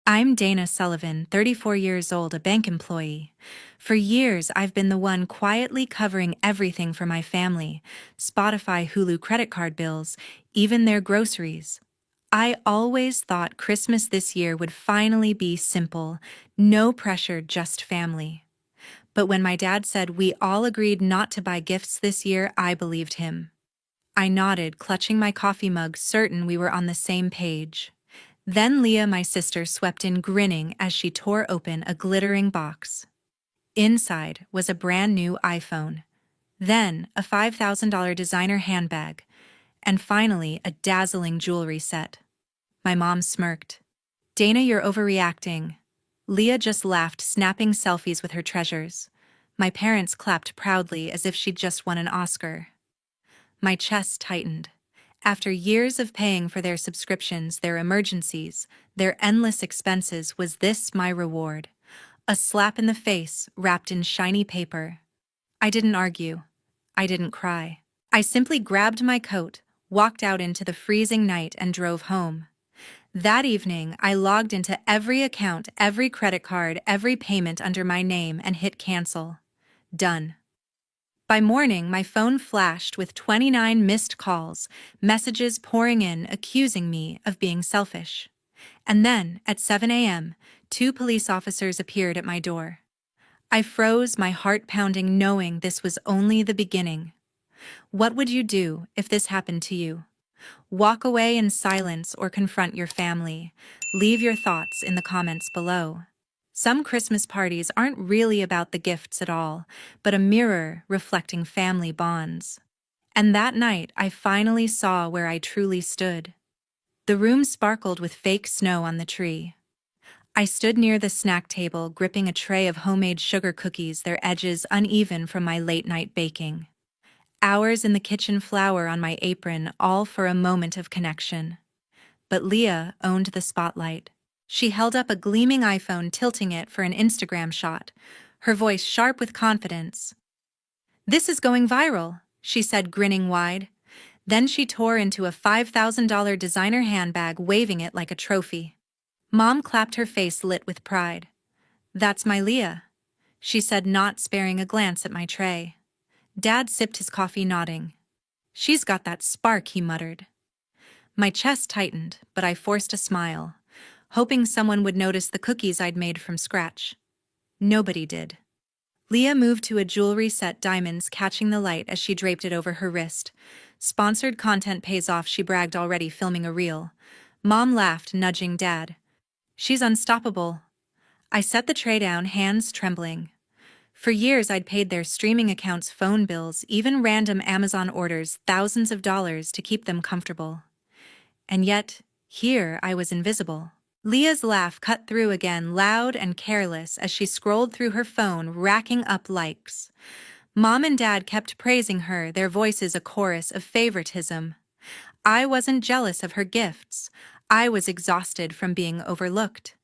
I'm Dana Sullivan, 34 years old, a bank employee. For years, I've been the one quietly covering everything for my family: Spotify, Hulu, credit card bills, even their groceries. I always thought Christmas this year would finally be simple, no pressure, just family. But when my dad said we all agreed not to buy gifts this year, I believed him. I nodded, clutching my coffee mug, certain we were on the same page. Then Leah, my sister, swept in grinning as she tore open a glittering box. Inside was a brand new iPhone, then a $5,000 designer handbag, and finally a dazzling jewelry set. My mom smirked. "Dana, you're overreacting." Leah just laughed, snapping selfies with her treasures. My parents clapped proudly as if she'd just won an Oscar. My chest tightened. After years of paying for their subscriptions, their emergencies, their endless expenses, was this my reward? A slap in the face, wrapped in shiny paper. I didn't argue. I didn't cry. I simply grabbed my coat, walked out into the freezing night, and drove home. That evening, I logged into every account, every credit card, every payment under my name, and hit cancel. Done. By morning, my phone flashed with 29 missed calls, messages pouring in accusing me of being selfish. And then, at 7 a.m., two police officers appeared at my door. I froze, my heart pounding, knowing this was only the beginning. What would you do if this happened to you? Walk away in silence or confront your family? Leave your thoughts in the comments below. Some Christmas parties aren't really about the gifts at all, but a mirror reflecting family bonds. And that night, I finally saw where I truly stood. The room sparkled with fake snow on the tree. I stood near the snack table, gripping a tray of homemade sugar cookies, their edges uneven from my late-night baking. Hours in the kitchen, flour on my apron, all for a moment of connection. But Leah owned the spotlight. She held up a gleaming iPhone, tilting it for an Instagram shot, her voice sharp with confidence. "This is going viral," she said, grinning wide. Then she tore into a $5,000 designer handbag, waving it like a trophy. Mom clapped, her face lit with pride. "That's my Leah," she said, not sparing a glance at my tray. Dad sipped his coffee, nodding. "She's got that spark," he muttered. My chest tightened, but I forced a smile, hoping someone would notice the cookies I'd made from scratch. Nobody did. Leah moved to a jewelry set, diamonds catching the light as she draped it over her wrist. "Sponsored content pays off," she bragged, already filming a reel. Mom laughed, nudging Dad. "She's unstoppable." I set the tray down, hands trembling. For years I'd paid their streaming accounts, phone bills, even random Amazon orders, thousands of dollars to keep them comfortable. And yet, here I was invisible. Leah's laugh cut through again, loud and careless, as she scrolled through her phone, racking up likes. Mom and Dad kept praising her, their voices a chorus of favoritism. I wasn't jealous of her gifts. I was exhausted from being overlooked.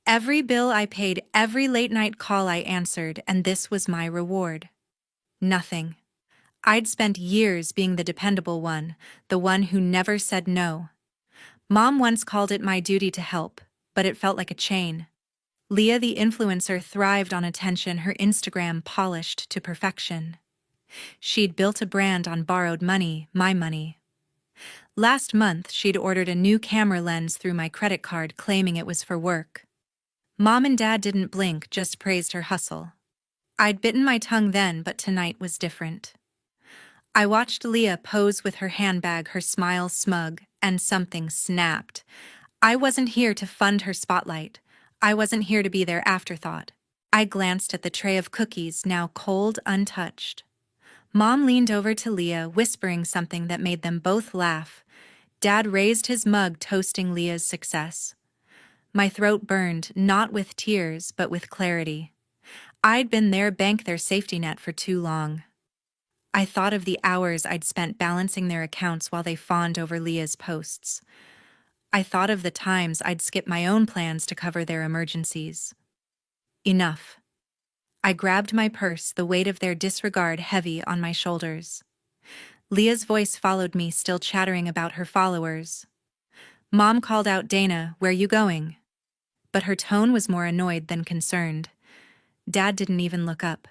Every bill I paid, every late-night call I answered, and this was my reward. Nothing. I'd spent years being the dependable one, the one who never said no. Mom once called it my duty to help, but it felt like a chain. Leah, the influencer, thrived on attention, her Instagram polished to perfection. She'd built a brand on borrowed money, my money. Last month, she'd ordered a new camera lens through my credit card, claiming it was for work. Mom and Dad didn't blink, just praised her hustle. I'd bitten my tongue then, but tonight was different. I watched Leah pose with her handbag, her smile smug, and something snapped. I wasn't here to fund her spotlight. I wasn't here to be their afterthought. I glanced at the tray of cookies, now cold, untouched. Mom leaned over to Leah, whispering something that made them both laugh. Dad raised his mug, toasting Leah's success. My throat burned, not with tears, but with clarity. I'd been their bank, their safety net, for too long. I thought of the hours I'd spent balancing their accounts while they fawned over Leah's posts. I thought of the times I'd skip my own plans to cover their emergencies. Enough. I grabbed my purse, the weight of their disregard heavy on my shoulders. Leah's voice followed me, still chattering about her followers. Mom called out, "Dana, where you going?" but her tone was more annoyed than concerned. Dad didn't even look up.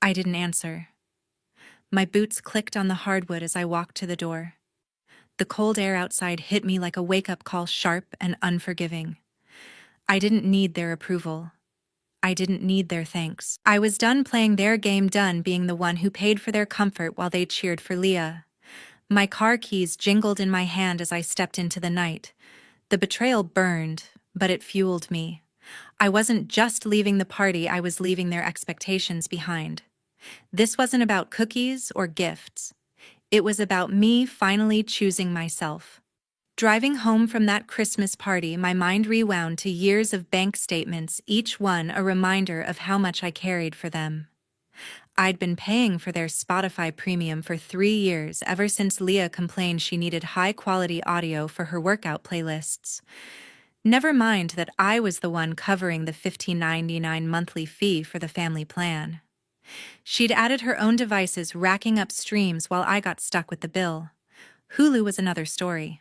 I didn't answer. My boots clicked on the hardwood as I walked to the door. The cold air outside hit me like a wake-up call, sharp and unforgiving. I didn't need their approval. I didn't need their thanks. I was done playing their game, done being the one who paid for their comfort while they cheered for Leah. My car keys jingled in my hand as I stepped into the night. The betrayal burned, but it fueled me. I wasn't just leaving the party, I was leaving their expectations behind. This wasn't about cookies or gifts. It was about me finally choosing myself. Driving home from that Christmas party, my mind rewound to years of bank statements, each one a reminder of how much I carried for them. I'd been paying for their Spotify premium for 3 years, ever since Leah complained she needed high-quality audio for her workout playlists. Never mind that I was the one covering the $15.99 monthly fee for the family plan. She'd added her own devices, racking up streams while I got stuck with the bill. Hulu was another story.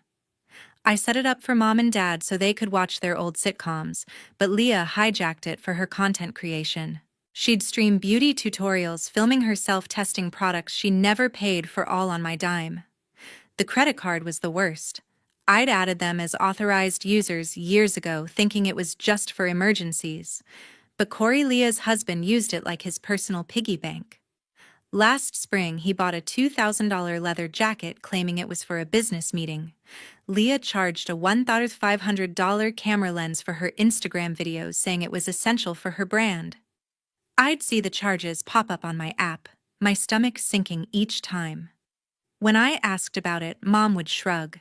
I set it up for Mom and Dad so they could watch their old sitcoms, but Leah hijacked it for her content creation. She'd stream beauty tutorials, filming herself testing products she never paid for, all on my dime. The credit card was the worst. I'd added them as authorized users years ago, thinking it was just for emergencies. But Corey, Leah's husband, used it like his personal piggy bank. Last spring, he bought a $2,000 leather jacket, claiming it was for a business meeting. Leah charged a $1,500 camera lens for her Instagram videos, saying it was essential for her brand. I'd see the charges pop up on my app, my stomach sinking each time. When I asked about it, Mom would shrug.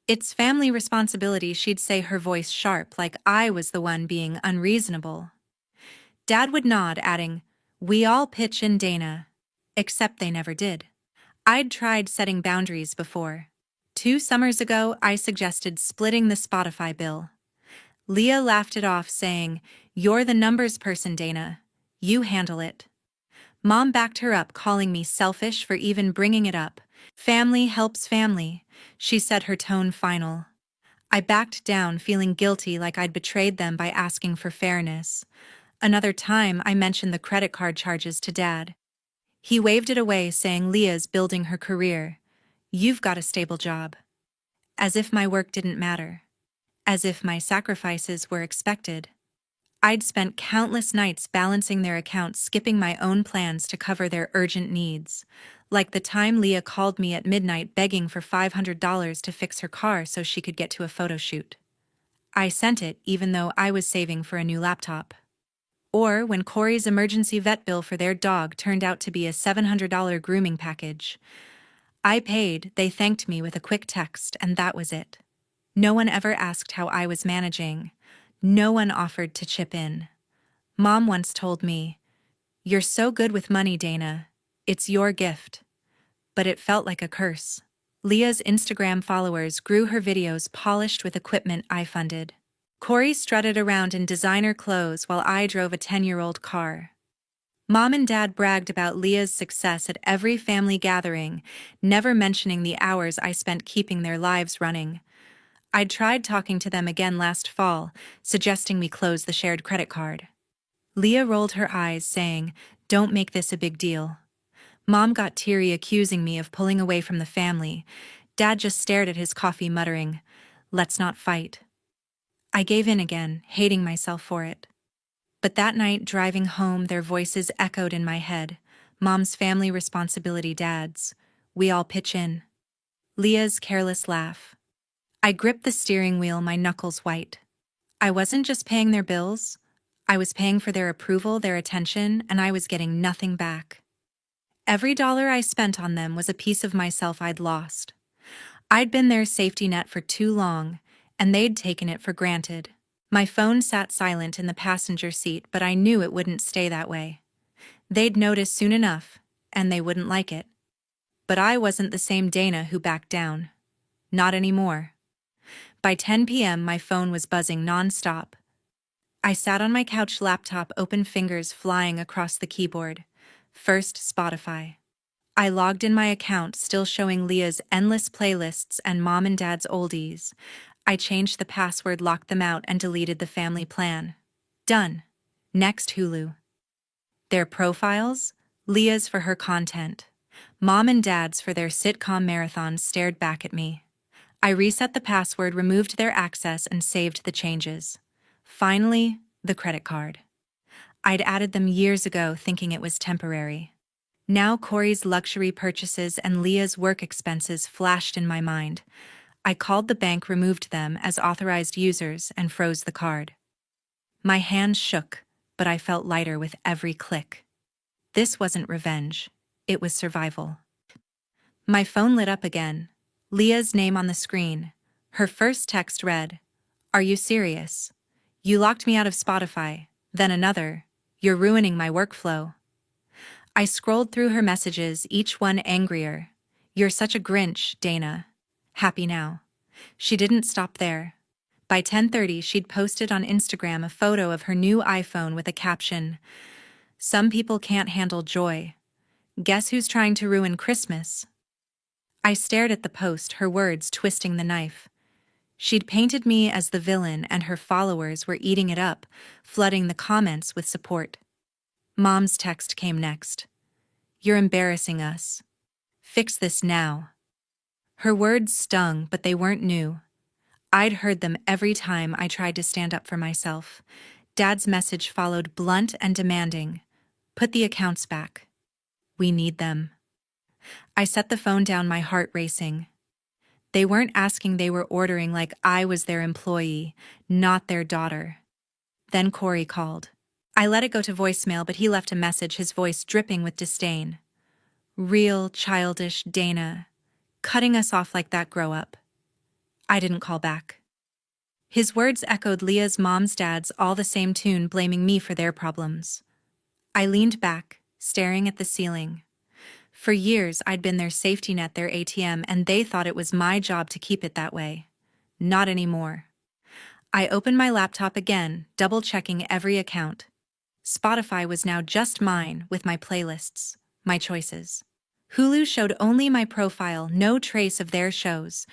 It's family responsibility, she'd say, her voice sharp, like I was the one being unreasonable. Dad would nod, adding, "We all pitch in, Dana." Except they never did. I'd tried setting boundaries before. 2 summers ago, I suggested splitting the Spotify bill. Leah laughed it off, saying, "You're the numbers person, Dana. You handle it." Mom backed her up, calling me selfish for even bringing it up. "Family helps family," she said, her tone final. I backed down, feeling guilty, like I'd betrayed them by asking for fairness. Another time, I mentioned the credit card charges to Dad. He waved it away, saying, "Leah's building her career. You've got a stable job." As if my work didn't matter. As if my sacrifices were expected. I'd spent countless nights balancing their accounts, skipping my own plans to cover their urgent needs. Like the time Leah called me at midnight begging for $500 to fix her car so she could get to a photo shoot. I sent it even though I was saving for a new laptop. Or when Corey's emergency vet bill for their dog turned out to be a $700 grooming package. I paid, they thanked me with a quick text, and that was it. No one ever asked how I was managing. No one offered to chip in. Mom once told me, "You're so good with money, Dana. It's your gift." But it felt like a curse. Leah's Instagram followers grew, her videos polished with equipment I funded. Corey strutted around in designer clothes while I drove a 10-year-old car. Mom and Dad bragged about Leah's success at every family gathering, never mentioning the hours I spent keeping their lives running. I'd tried talking to them again last fall, suggesting we close the shared credit card. Leah rolled her eyes, saying, "Don't make this a big deal." Mom got teary, accusing me of pulling away from the family. Dad just stared at his coffee, muttering, "Let's not fight." I gave in again, hating myself for it. But that night, driving home, their voices echoed in my head. Mom's family responsibility, Dad's. We all pitch in. Leah's careless laugh. I gripped the steering wheel, my knuckles white. I wasn't just paying their bills. I was paying for their approval, their attention, and I was getting nothing back. Every dollar I spent on them was a piece of myself I'd lost. I'd been their safety net for too long, and they'd taken it for granted. My phone sat silent in the passenger seat, but I knew it wouldn't stay that way. They'd notice soon enough, and they wouldn't like it. But I wasn't the same Dana who backed down. Not anymore. By 10 p.m., my phone was buzzing nonstop. I sat on my couch, laptop open, fingers flying across the keyboard. First, Spotify. I logged in, my account still showing Leah's endless playlists and Mom and Dad's oldies. I changed the password, locked them out, and deleted the family plan. Done. Next, Hulu. Their profiles? Leah's for her content. Mom and Dad's for their sitcom marathons stared back at me. I reset the password, removed their access, and saved the changes. Finally, the credit card. I'd added them years ago, thinking it was temporary. Now Corey's luxury purchases and Leah's work expenses flashed in my mind. I called the bank, removed them as authorized users, and froze the card. My hands shook, but I felt lighter with every click. This wasn't revenge. It was survival. My phone lit up again. Leah's name on the screen. Her first text read, "Are you serious? You locked me out of Spotify." Then another, "You're ruining my workflow." I scrolled through her messages, each one angrier. "You're such a Grinch, Dana. Happy now." She didn't stop there. By 10:30, she'd posted on Instagram a photo of her new iPhone with a caption, "Some people can't handle joy. Guess who's trying to ruin Christmas?" I stared at the post, her words twisting the knife. She'd painted me as the villain, and her followers were eating it up, flooding the comments with support. Mom's text came next. "You're embarrassing us. Fix this now." Her words stung, but they weren't new. I'd heard them every time I tried to stand up for myself. Dad's message followed, blunt and demanding. "Put the accounts back. We need them." I set the phone down, my heart racing. They weren't asking, they were ordering, like I was their employee, not their daughter. Then Corey called. I let it go to voicemail, but he left a message, his voice dripping with disdain. "Real childish Dana. Cutting us off like that, grow up." I didn't call back. His words echoed Leah's mom's, dad's, all the same tune, blaming me for their problems. I leaned back, staring at the ceiling. For years, I'd been their safety net, their ATM, and they thought it was my job to keep it that way. Not anymore. I opened my laptop again, double-checking every account. Spotify was now just mine, with my playlists, my choices. Hulu showed only my profile, no trace of their shows.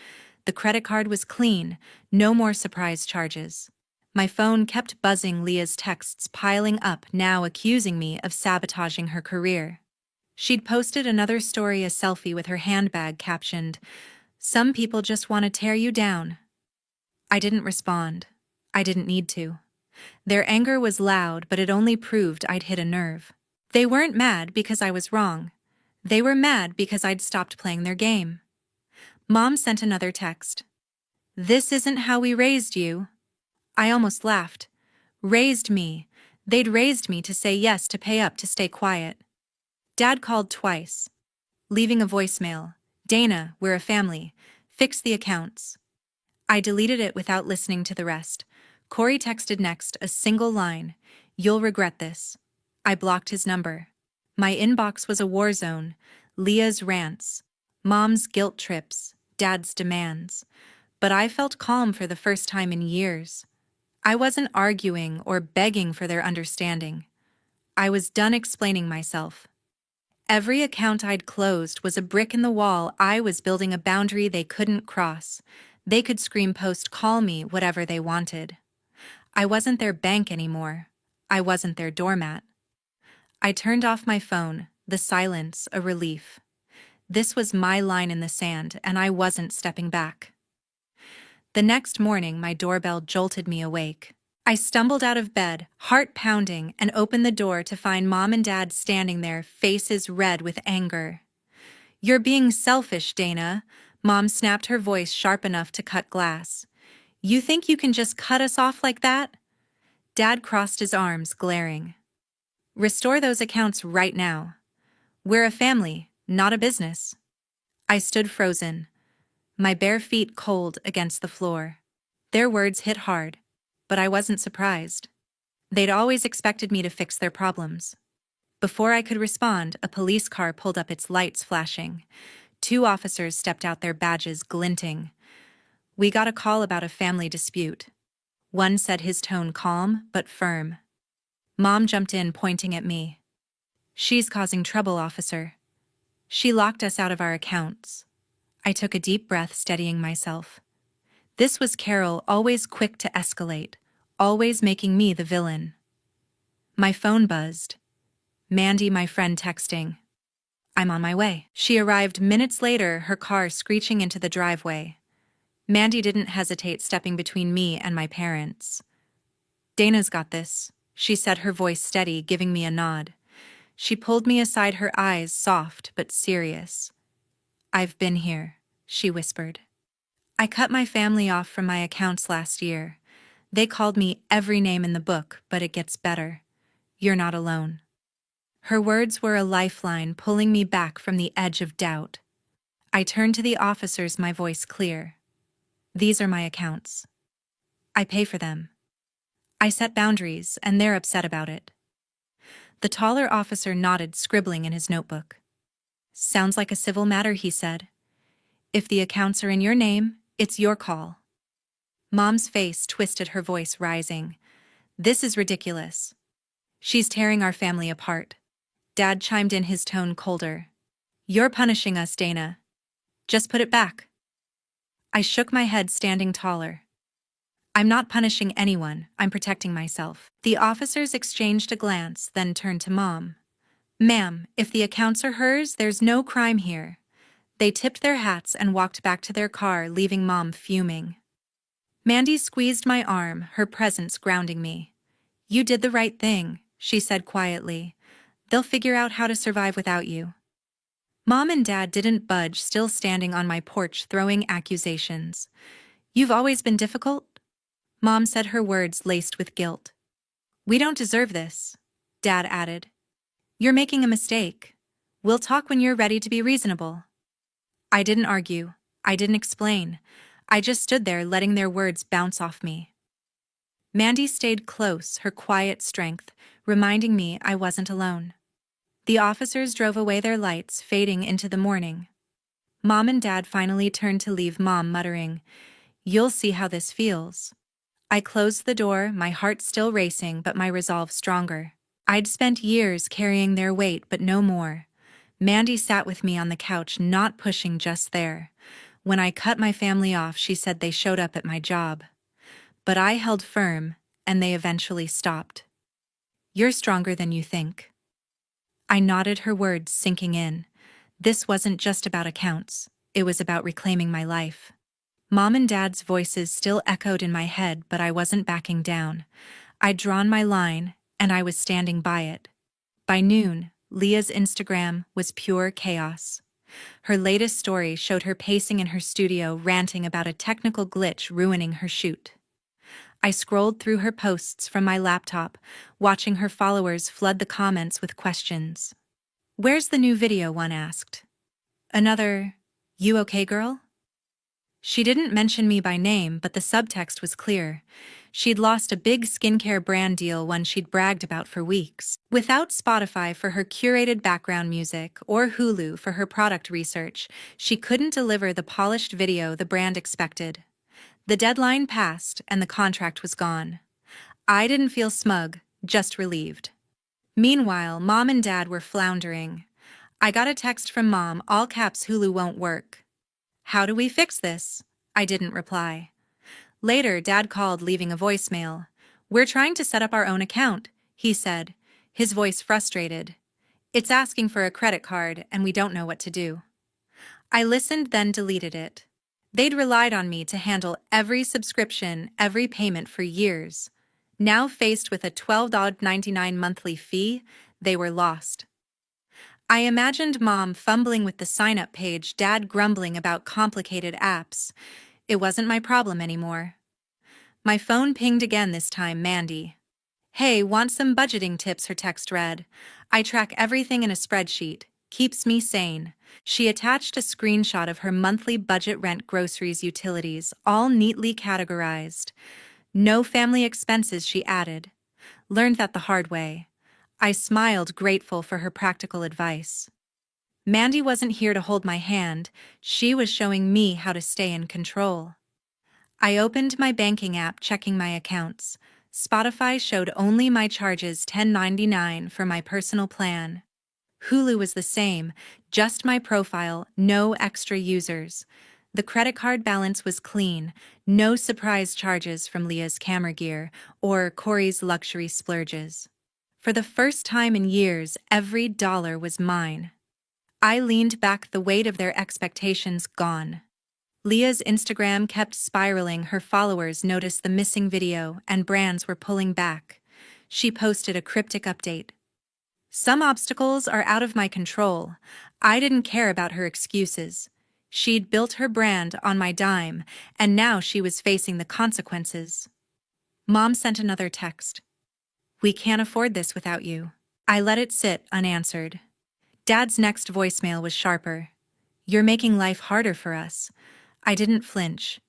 The credit card was clean, no more surprise charges. My phone kept buzzing, Leah's texts piling up, now accusing me of sabotaging her career. She'd posted another story, a selfie with her handbag captioned, "Some people just want to tear you down." I didn't respond. I didn't need to. Their anger was loud, but it only proved I'd hit a nerve. They weren't mad because I was wrong. They were mad because I'd stopped playing their game. Mom sent another text. "This isn't how we raised you." I almost laughed. Raised me. They'd raised me to say yes, to pay up, to stay quiet. Dad called twice, leaving a voicemail. "Dana, we're a family. Fix the accounts." I deleted it without listening to the rest. Corey texted next, a single line, "You'll regret this." I blocked his number. My inbox was a war zone. Leah's rants, Mom's guilt trips, Dad's demands. But I felt calm for the first time in years. I wasn't arguing or begging for their understanding. I was done explaining myself. Every account I'd closed was a brick in the wall. I was building a boundary they couldn't cross. They could scream, post, call me, whatever they wanted. I wasn't their bank anymore. I wasn't their doormat. I turned off my phone, the silence a relief. This was my line in the sand, and I wasn't stepping back. The next morning, my doorbell jolted me awake. I stumbled out of bed, heart pounding, and opened the door to find Mom and Dad standing there, faces red with anger. "You're being selfish, Dana," Mom snapped, her voice sharp enough to cut glass. "You think you can just cut us off like that?" Dad crossed his arms, glaring. "Restore those accounts right now. We're a family, not a business." I stood frozen, my bare feet cold against the floor. Their words hit hard, but I wasn't surprised. They'd always expected me to fix their problems. Before I could respond, a police car pulled up, its lights flashing. 2 officers stepped out, their badges glinting. "We got a call about a family dispute." One said, his tone calm but firm. Mom jumped in, pointing at me. "She's causing trouble, officer. She locked us out of our accounts." I took a deep breath, steadying myself. This was Carol, always quick to escalate, always making me the villain. My phone buzzed. Mandy, my friend, texting. I'm on my way. She arrived minutes later, her car screeching into the driveway. Mandy didn't hesitate, stepping between me and my parents. Dana's got this, she said, her voice steady, giving me a nod. She pulled me aside, her eyes soft but serious. I've been here, she whispered. I cut my family off from my accounts last year. They called me every name in the book, but it gets better. You're not alone. Her words were a lifeline, pulling me back from the edge of doubt. I turned to the officers, my voice clear. These are my accounts. I pay for them. I set boundaries, and they're upset about it. The taller officer nodded, scribbling in his notebook. Sounds like a civil matter, he said. If the accounts are in your name, it's your call. Mom's face twisted, her voice rising. This is ridiculous. She's tearing our family apart. Dad chimed in, his tone colder. You're punishing us, Dana. Just put it back. I shook my head, standing taller. I'm not punishing anyone, I'm protecting myself. The officers exchanged a glance, then turned to Mom. Ma'am, if the accounts are hers, there's no crime here. They tipped their hats and walked back to their car, leaving Mom fuming. Mandy squeezed my arm, her presence grounding me. You did the right thing, she said quietly. They'll figure out how to survive without you. Mom and Dad didn't budge, still standing on my porch, throwing accusations. You've always been difficult? Mom said, her words laced with guilt. We don't deserve this, Dad added. You're making a mistake. We'll talk when you're ready to be reasonable. I didn't argue. I didn't explain. I just stood there, letting their words bounce off me. Mandy stayed close, her quiet strength, reminding me I wasn't alone. The officers drove away, their lights fading into the morning. Mom and Dad finally turned to leave, Mom muttering, You'll see how this feels. I closed the door, my heart still racing, but my resolve stronger. I'd spent years carrying their weight, but no more. Mandy sat with me on the couch, not pushing, just there. When I cut my family off, she said they showed up at my job. But I held firm, and they eventually stopped. You're stronger than you think. I nodded, her words sinking in. This wasn't just about accounts. It was about reclaiming my life. Mom and Dad's voices still echoed in my head, but I wasn't backing down. I'd drawn my line, and I was standing by it. By noon, Leah's Instagram was pure chaos. Her latest story showed her pacing in her studio, ranting about a technical glitch ruining her shoot. I scrolled through her posts from my laptop, watching her followers flood the comments with questions. Where's the new video? One asked. Another, you okay, girl? She didn't mention me by name, but the subtext was clear. She'd lost a big skincare brand deal, one she'd bragged about for weeks. Without Spotify for her curated background music or Hulu for her product research, she couldn't deliver the polished video the brand expected. The deadline passed, and the contract was gone. I didn't feel smug, just relieved. Meanwhile, Mom and Dad were floundering. I got a text from Mom, all caps, Hulu won't work. How do we fix this? I didn't reply. Later, Dad called, leaving a voicemail. We're trying to set up our own account, he said, his voice frustrated. It's asking for a credit card, and we don't know what to do. I listened, then deleted it. They'd relied on me to handle every subscription, every payment for years. Now, faced with a $12.99 monthly fee, they were lost. I imagined Mom fumbling with the sign-up page, Dad grumbling about complicated apps. It wasn't my problem anymore. My phone pinged again, this time Mandy. Hey, want some budgeting tips? Her text read. I track everything in a spreadsheet. Keeps me sane. She attached a screenshot of her monthly budget: rent, groceries, utilities, all neatly categorized. No family expenses, she added. Learned that the hard way. I smiled, grateful for her practical advice. Mandy wasn't here to hold my hand, she was showing me how to stay in control. I opened my banking app, checking my accounts. Spotify showed only my charges, $10.99 for my personal plan. Hulu was the same, just my profile, no extra users. The credit card balance was clean, no surprise charges from Leah's camera gear or Corey's luxury splurges. For the first time in years, every dollar was mine. I leaned back, the weight of their expectations gone. Leah's Instagram kept spiraling. Her followers noticed the missing video, and brands were pulling back. She posted a cryptic update. Some obstacles are out of my control. I didn't care about her excuses. She'd built her brand on my dime, and now she was facing the consequences. Mom sent another text. "We can't afford this without you." I let it sit unanswered. Dad's next voicemail was sharper. "You're making life harder for us." I didn't flinch.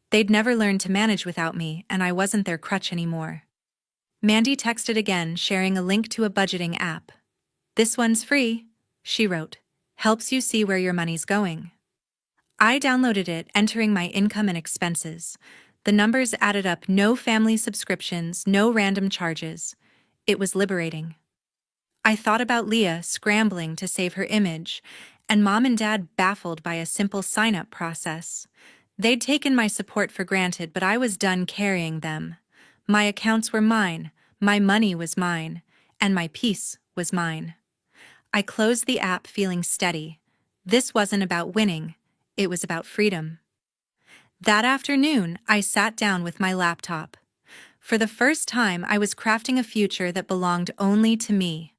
They'd never learned to manage without me, and I wasn't their crutch anymore. Mandy texted again, sharing a link to a budgeting app. "This one's free," she wrote. "Helps you see where your money's going." I downloaded it, entering my income and expenses. The numbers added up: no family subscriptions, no random charges. It was liberating. I thought about Leah scrambling to save her image, and Mom and Dad baffled by a simple sign-up process. They'd taken my support for granted, but I was done carrying them. My accounts were mine, my money was mine, and my peace was mine. I closed the app feeling steady. This wasn't about winning, it was about freedom. That afternoon, I sat down with my laptop. For the first time, I was crafting a future that belonged only to me.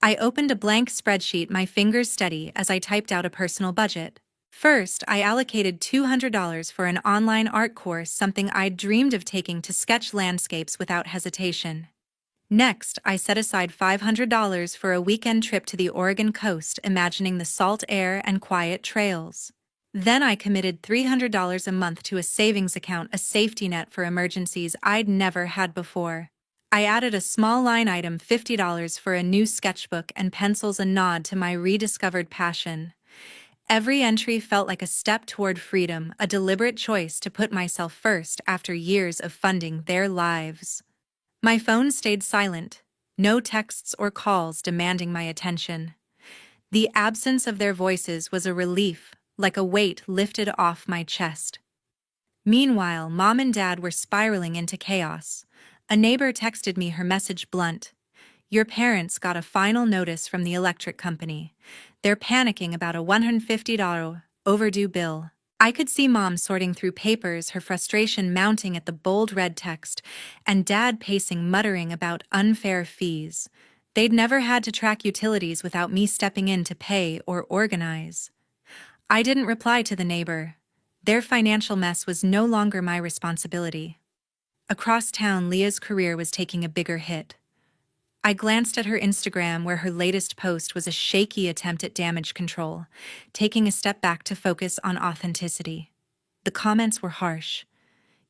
I opened a blank spreadsheet, my fingers steady as I typed out a personal budget. First, I allocated $200 for an online art course, something I'd dreamed of taking, to sketch landscapes without hesitation. Next, I set aside $500 for a weekend trip to the Oregon coast, imagining the salt air and quiet trails. Then I committed $300 a month to a savings account, a safety net for emergencies I'd never had before. I added a small line item, $50 for a new sketchbook and pencils, a nod to my rediscovered passion. Every entry felt like a step toward freedom, a deliberate choice to put myself first after years of funding their lives. My phone stayed silent, no texts or calls demanding my attention. The absence of their voices was a relief, like a weight lifted off my chest. Meanwhile, Mom and Dad were spiraling into chaos. A neighbor texted me, her message blunt. "Your parents got a final notice from the electric company. They're panicking about a $150 overdue bill." I could see Mom sorting through papers, her frustration mounting at the bold red text, and Dad pacing, muttering about unfair fees. They'd never had to track utilities without me stepping in to pay or organize. I didn't reply to the neighbor. Their financial mess was no longer my responsibility. Across town, Leah's career was taking a bigger hit. I glanced at her Instagram, where her latest post was a shaky attempt at damage control, taking a step back to focus on authenticity. The comments were harsh.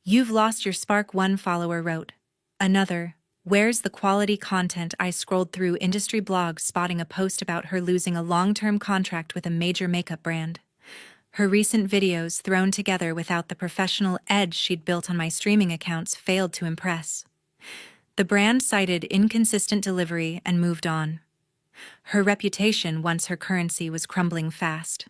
"You've lost your spark," one follower wrote. Another, "Where's the quality content?" I scrolled through industry blogs, spotting a post about her losing a long-term contract with a major makeup brand. Her recent videos, thrown together without the professional edge she'd built on my streaming accounts, failed to impress. The brand cited inconsistent delivery and moved on. Her reputation, once her currency, was crumbling fast.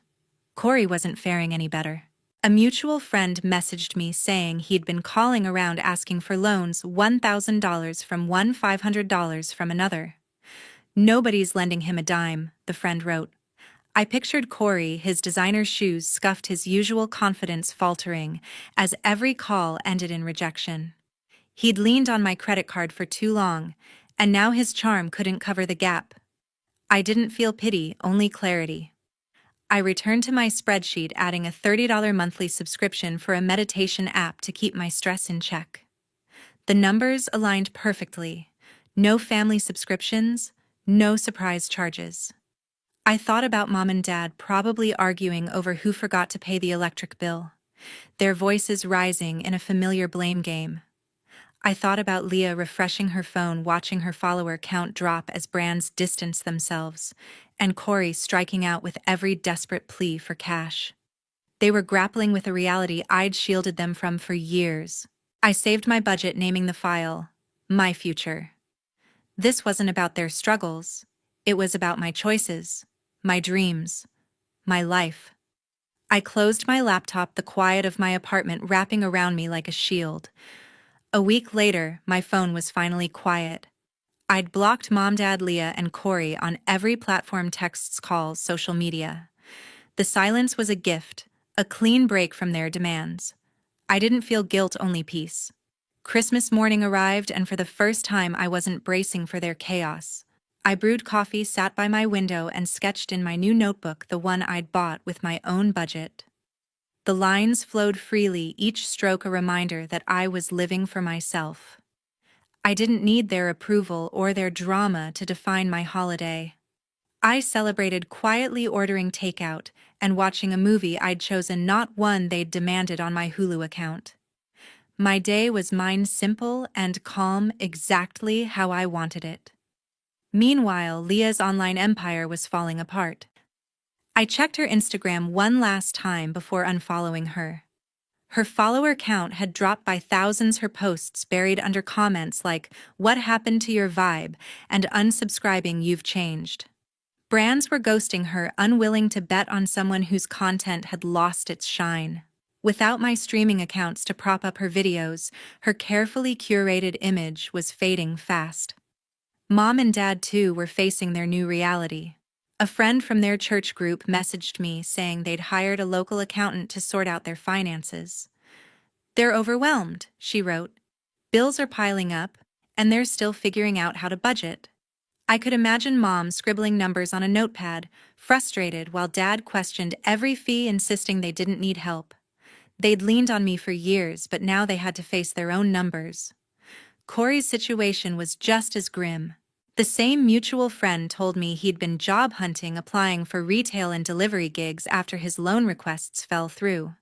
Corey wasn't faring any better. A mutual friend messaged me saying he'd been calling around asking for loans, $1,000 from one, $500 from another. "Nobody's lending him a dime," the friend wrote. I pictured Corey, his designer shoes scuffed, his usual confidence faltering, as every call ended in rejection. He'd leaned on my credit card for too long, and now his charm couldn't cover the gap. I didn't feel pity, only clarity. I returned to my spreadsheet, adding a $30 monthly subscription for a meditation app to keep my stress in check. The numbers aligned perfectly. No family subscriptions, no surprise charges. I thought about Mom and Dad probably arguing over who forgot to pay the electric bill, their voices rising in a familiar blame game. I thought about Leah refreshing her phone, watching her follower count drop as brands distanced themselves, and Corey striking out with every desperate plea for cash. They were grappling with a reality I'd shielded them from for years. I saved my budget, naming the file "My Future." This wasn't about their struggles. It was about my choices, my dreams, my life. I closed my laptop, the quiet of my apartment wrapping around me like a shield. A week later, my phone was finally quiet. I'd blocked Mom, Dad, Leah, and Corey on every platform: texts, calls, social media. The silence was a gift, a clean break from their demands. I didn't feel guilt, only peace. Christmas morning arrived, and for the first time I wasn't bracing for their chaos. I brewed coffee, sat by my window, and sketched in my new notebook, the one I'd bought with my own budget. The lines flowed freely, each stroke a reminder that I was living for myself. I didn't need their approval or their drama to define my holiday. I celebrated quietly, ordering takeout and watching a movie I'd chosen, not one they'd demanded on my Hulu account. My day was mine, simple and calm, exactly how I wanted it. Meanwhile, Leah's online empire was falling apart. I checked her Instagram one last time before unfollowing her. Her follower count had dropped by thousands, her posts buried under comments like, "What happened to your vibe?" and "Unsubscribing, you've changed." Brands were ghosting her, unwilling to bet on someone whose content had lost its shine. Without my streaming accounts to prop up her videos, her carefully curated image was fading fast. Mom and Dad, too, were facing their new reality. A friend from their church group messaged me saying they'd hired a local accountant to sort out their finances. "They're overwhelmed," she wrote. "Bills are piling up, and they're still figuring out how to budget." I could imagine Mom scribbling numbers on a notepad, frustrated, while Dad questioned every fee, insisting they didn't need help. They'd leaned on me for years, but now they had to face their own numbers. Corey's situation was just as grim. The same mutual friend told me he'd been job hunting, applying for retail and delivery gigs after his loan requests fell through.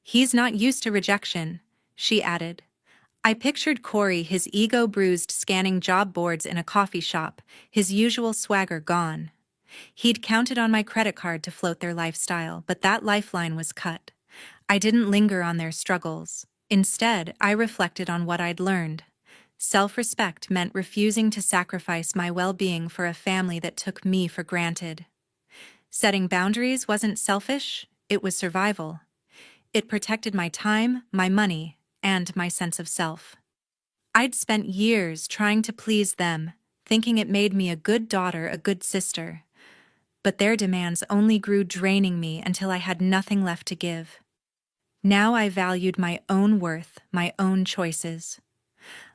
"He's not used to rejection," she added. I pictured Corey, his ego bruised, scanning job boards in a coffee shop, his usual swagger gone. He'd counted on my credit card to float their lifestyle, but that lifeline was cut. I didn't linger on their struggles. Instead, I reflected on what I'd learned. Self-respect meant refusing to sacrifice my well-being for a family that took me for granted. Setting boundaries wasn't selfish, it was survival. It protected my time, my money, and my sense of self. I'd spent years trying to please them, thinking it made me a good daughter, a good sister. But their demands only grew, draining me until I had nothing left to give. Now I valued my own worth, my own choices.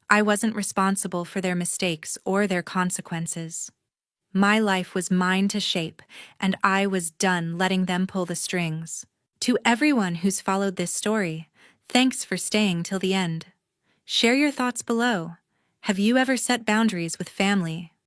I wasn't responsible for their mistakes or their consequences. My life was mine to shape, and I was done letting them pull the strings. To everyone who's followed this story, thanks for staying till the end. Share your thoughts below. Have you ever set boundaries with family?